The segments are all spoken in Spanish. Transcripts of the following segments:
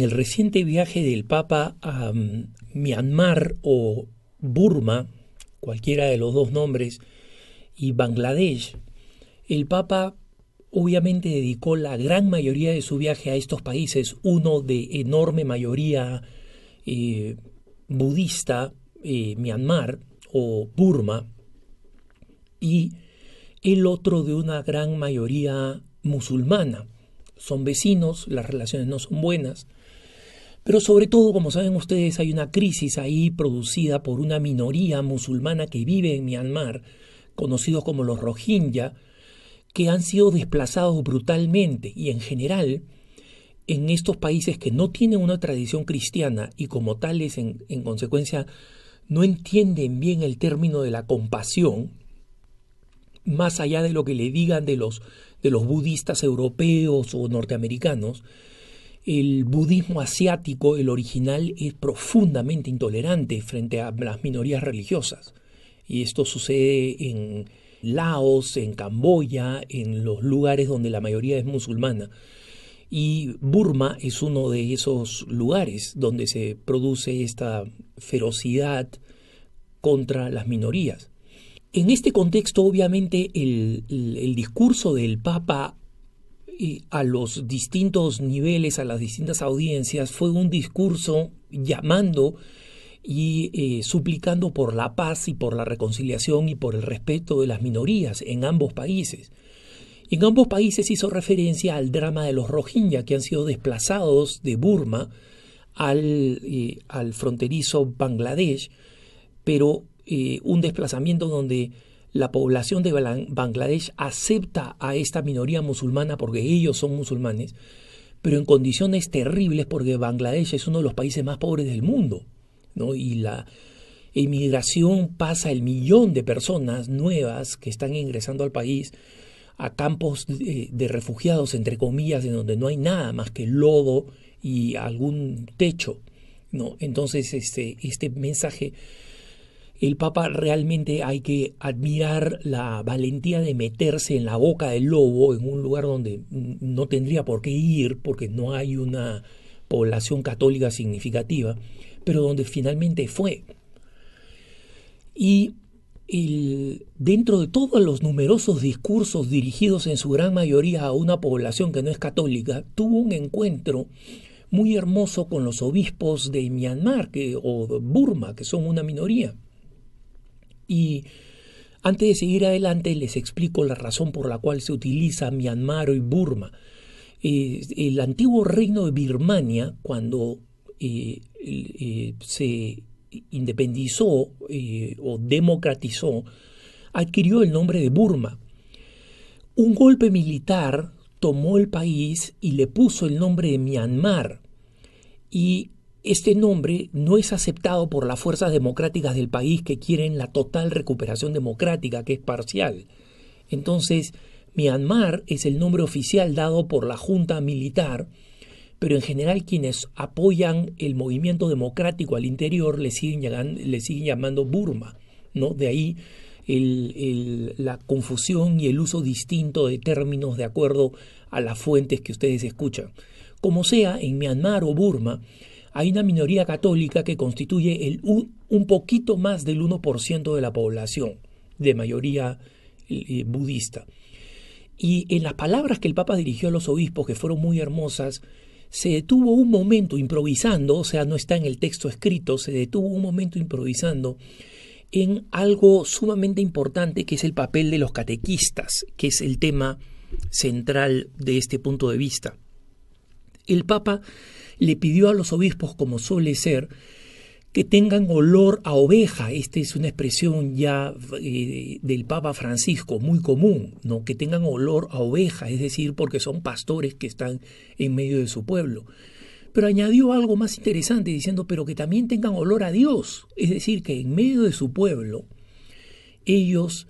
el reciente viaje del Papa a Myanmar o Burma, cualquiera de los dos nombres, y Bangladesh, el Papa obviamente dedicó la gran mayoría de su viaje a estos países, uno de enorme mayoría budista, Myanmar o Burma, y el otro de una gran mayoría musulmana. Son vecinos, las relaciones no son buenas, pero sobre todo, como saben ustedes, hay una crisis ahí producida por una minoría musulmana que vive en Myanmar, conocidos como los Rohingya, que han sido desplazados brutalmente y en general en estos países que no tienen una tradición cristiana y como tales en consecuencia no entienden bien el término de la compasión, más allá de lo que le digan de los budistas europeos o norteamericanos. El budismo asiático, el original, es profundamente intolerante frente a las minorías religiosas. Y esto sucede en Laos, en Camboya, en los lugares donde la mayoría es musulmana. Y Burma es uno de esos lugares donde se produce esta ferocidad contra las minorías. En este contexto, obviamente, el discurso del Papa a los distintos niveles, a las distintas audiencias, fue un discurso llamando y suplicando por la paz y por la reconciliación y por el respeto de las minorías en ambos países. En ambos países hizo referencia al drama de los Rohingya, que han sido desplazados de Burma al fronterizo Bangladesh, pero un desplazamiento donde la población de Bangladesh acepta a esta minoría musulmana porque ellos son musulmanes, pero en condiciones terribles porque Bangladesh es uno de los países más pobres del mundo, ¿no? Y la inmigración pasa el 1.000.000 de personas nuevas que están ingresando al país a campos de refugiados, entre comillas, en donde no hay nada más que lodo y algún techo, ¿no? Entonces este mensaje, el Papa realmente hay que admirar la valentía de meterse en la boca del lobo en un lugar donde no tendría por qué ir porque no hay una población católica significativa, pero donde finalmente fue. Y dentro de todos los numerosos discursos dirigidos en su gran mayoría a una población que no es católica, tuvo un encuentro muy hermoso con los obispos de Myanmar o Burma, que son una minoría. Y antes de seguir adelante les explico la razón por la cual se utiliza Myanmar y Burma. El antiguo reino de Birmania, cuando se independizó o democratizó, adquirió el nombre de Burma. Un golpe militar tomó el país y le puso el nombre de Myanmar. Y este nombre no es aceptado por las fuerzas democráticas del país que quieren la total recuperación democrática, que es parcial. Entonces, Myanmar es el nombre oficial dado por la junta militar, pero en general quienes apoyan el movimiento democrático al interior le siguen llamando Burma, ¿no? De ahí la confusión y el uso distinto de términos de acuerdo a las fuentes que ustedes escuchan. Como sea, en Myanmar o Burma hay una minoría católica que constituye un poquito más del 1% de la población, de mayoría budista. Y en las palabras que el Papa dirigió a los obispos, que fueron muy hermosas, se detuvo un momento improvisando, o sea, no está en el texto escrito, se detuvo un momento improvisando en algo sumamente importante que es el papel de los catequistas, que es el tema central de este punto de vista. El Papa le pidió a los obispos, como suele ser, que tengan olor a oveja. Esta es una expresión ya del Papa Francisco, muy común, ¿no? Que tengan olor a oveja, es decir, porque son pastores que están en medio de su pueblo. Pero añadió algo más interesante diciendo, pero que también tengan olor a Dios, es decir, que en medio de su pueblo ellos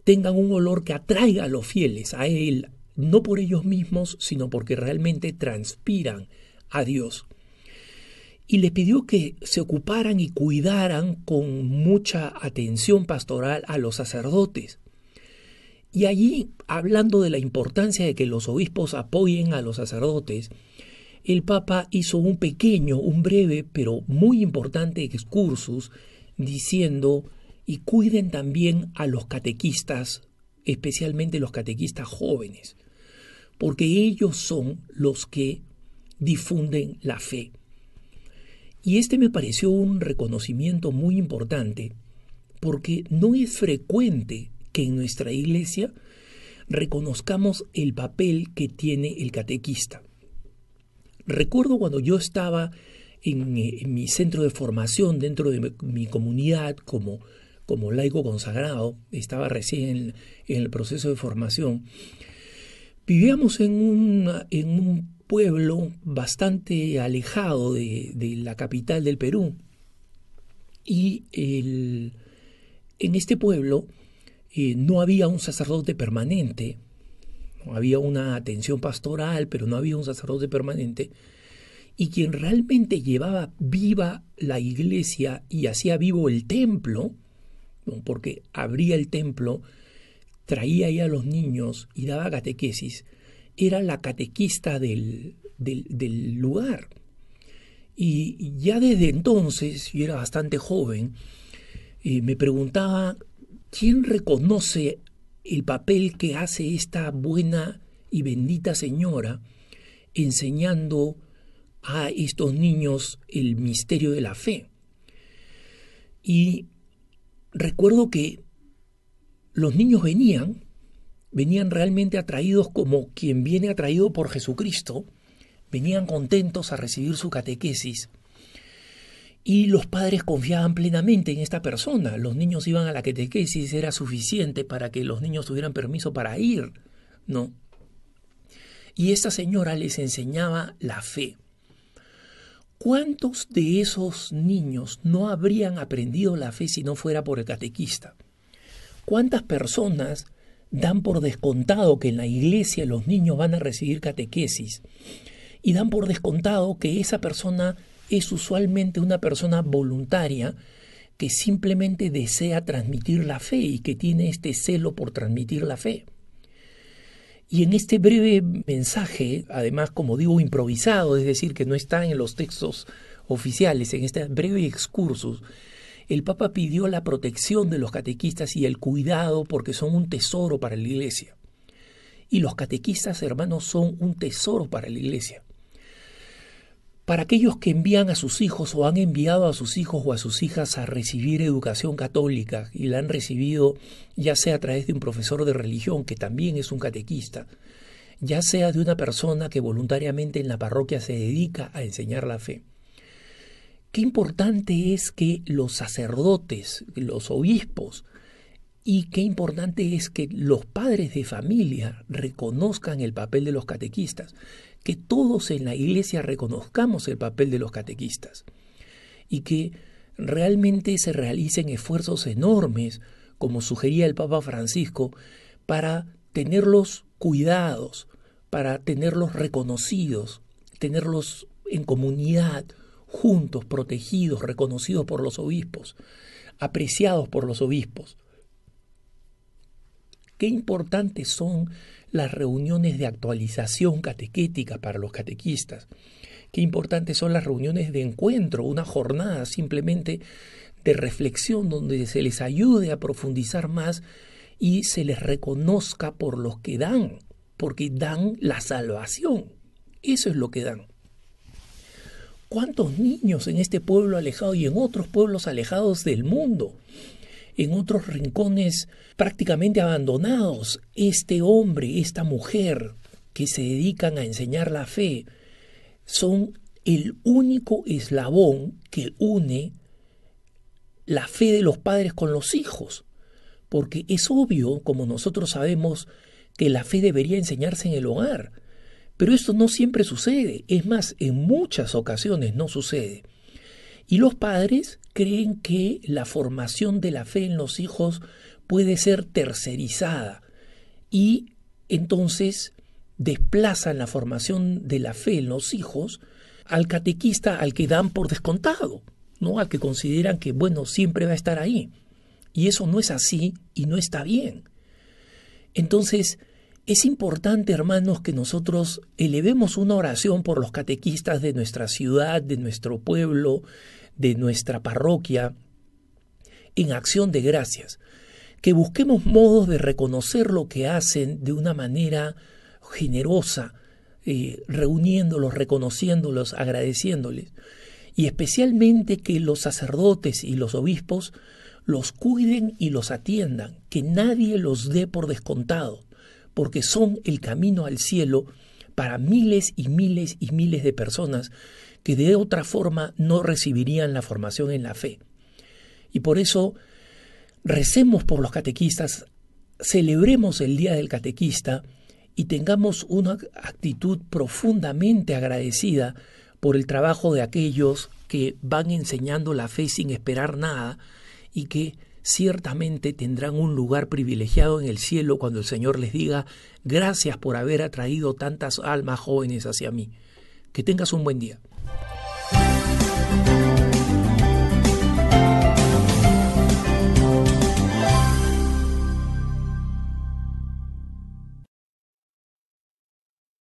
tengan un olor que atraiga a los fieles a Él, no por ellos mismos, sino porque realmente transpiran a Dios. Y le pidió que se ocuparan y cuidaran con mucha atención pastoral a los sacerdotes. Y allí, hablando de la importancia de que los obispos apoyen a los sacerdotes, el Papa hizo un breve, pero muy importante excursus diciendo: y cuiden también a los catequistas, especialmente los catequistas jóvenes, porque ellos son los que difunden la fe. Y este me pareció un reconocimiento muy importante, porque no es frecuente que en nuestra iglesia reconozcamos el papel que tiene el catequista. Recuerdo cuando yo estaba en mi centro de formación dentro de mi comunidad como laico consagrado, estaba recién en el proceso de formación. Vivíamos en un pueblo bastante alejado de la capital del Perú, y en este pueblo no había un sacerdote permanente. Había una atención pastoral, pero no había un sacerdote permanente, y quien realmente llevaba viva la iglesia y hacía vivo el templo, porque abría el templo, traía ahí a los niños y daba catequesis, era la catequista del lugar. Y ya desde entonces, yo era bastante joven, me preguntaba: ¿quién reconoce el papel que hace esta buena y bendita señora enseñando a estos niños el misterio de la fe? Y recuerdo que los niños venían realmente atraídos como quien viene atraído por Jesucristo, venían contentos a recibir su catequesis, y los padres confiaban plenamente en esta persona. Los niños iban a la catequesis, era suficiente para que los niños tuvieran permiso para ir, ¿no? Y esta señora les enseñaba la fe. ¿Cuántos de esos niños no habrían aprendido la fe si no fuera por el catequista? ¿Cuántas personas dan por descontado que en la iglesia los niños van a recibir catequesis y dan por descontado que esa persona es usualmente una persona voluntaria que simplemente desea transmitir la fe y que tiene este celo por transmitir la fe? Y en este breve mensaje, además, como digo, improvisado, es decir, que no está en los textos oficiales, en este breve excursus, el Papa pidió la protección de los catequistas y el cuidado, porque son un tesoro para la iglesia. Y los catequistas, hermanos, son un tesoro para la iglesia. Para aquellos que envían a sus hijos o han enviado a sus hijos o a sus hijas a recibir educación católica y la han recibido ya sea a través de un profesor de religión que también es un catequista, ya sea de una persona que voluntariamente en la parroquia se dedica a enseñar la fe. Qué importante es que los sacerdotes, los obispos, y qué importante es que los padres de familia reconozcan el papel de los catequistas, que todos en la iglesia reconozcamos el papel de los catequistas y que realmente se realicen esfuerzos enormes, como sugería el Papa Francisco, para tenerlos cuidados, para tenerlos reconocidos, tenerlos en comunidad, juntos, protegidos, reconocidos por los obispos, apreciados por los obispos. Qué importantes son las reuniones de actualización catequética para los catequistas. Qué importantes son las reuniones de encuentro, una jornada simplemente de reflexión donde se les ayude a profundizar más y se les reconozca por los que dan, porque dan la salvación. Eso es lo que dan. ¿Cuántos niños en este pueblo alejado y en otros pueblos alejados del mundo, en otros rincones prácticamente abandonados, este hombre, esta mujer que se dedican a enseñar la fe, son el único eslabón que une la fe de los padres con los hijos? Porque es obvio, como nosotros sabemos, que la fe debería enseñarse en el hogar, pero esto no siempre sucede, es más, en muchas ocasiones no sucede. Y los padres creen que la formación de la fe en los hijos puede ser tercerizada y entonces desplazan la formación de la fe en los hijos al catequista al que dan por descontado, ¿no? Al que consideran que, bueno, siempre va a estar ahí. Y eso no es así y no está bien. Entonces, Es importante, hermanos, que nosotros elevemos una oración por los catequistas de nuestra ciudad, de nuestro pueblo, de nuestra parroquia, en acción de gracias. Que busquemos modos de reconocer lo que hacen de una manera generosa, reuniéndolos, reconociéndolos, agradeciéndoles. Y especialmente que los sacerdotes y los obispos los cuiden y los atiendan, que nadie los dé por descontado, porque son el camino al cielo para miles y miles y miles de personas que de otra forma no recibirían la formación en la fe. Y por eso recemos por los catequistas, celebremos el Día del Catequista y tengamos una actitud profundamente agradecida por el trabajo de aquellos que van enseñando la fe sin esperar nada y que ciertamente tendrán un lugar privilegiado en el cielo cuando el Señor les diga: gracias por haber atraído tantas almas jóvenes hacia mí. Que tengas un buen día.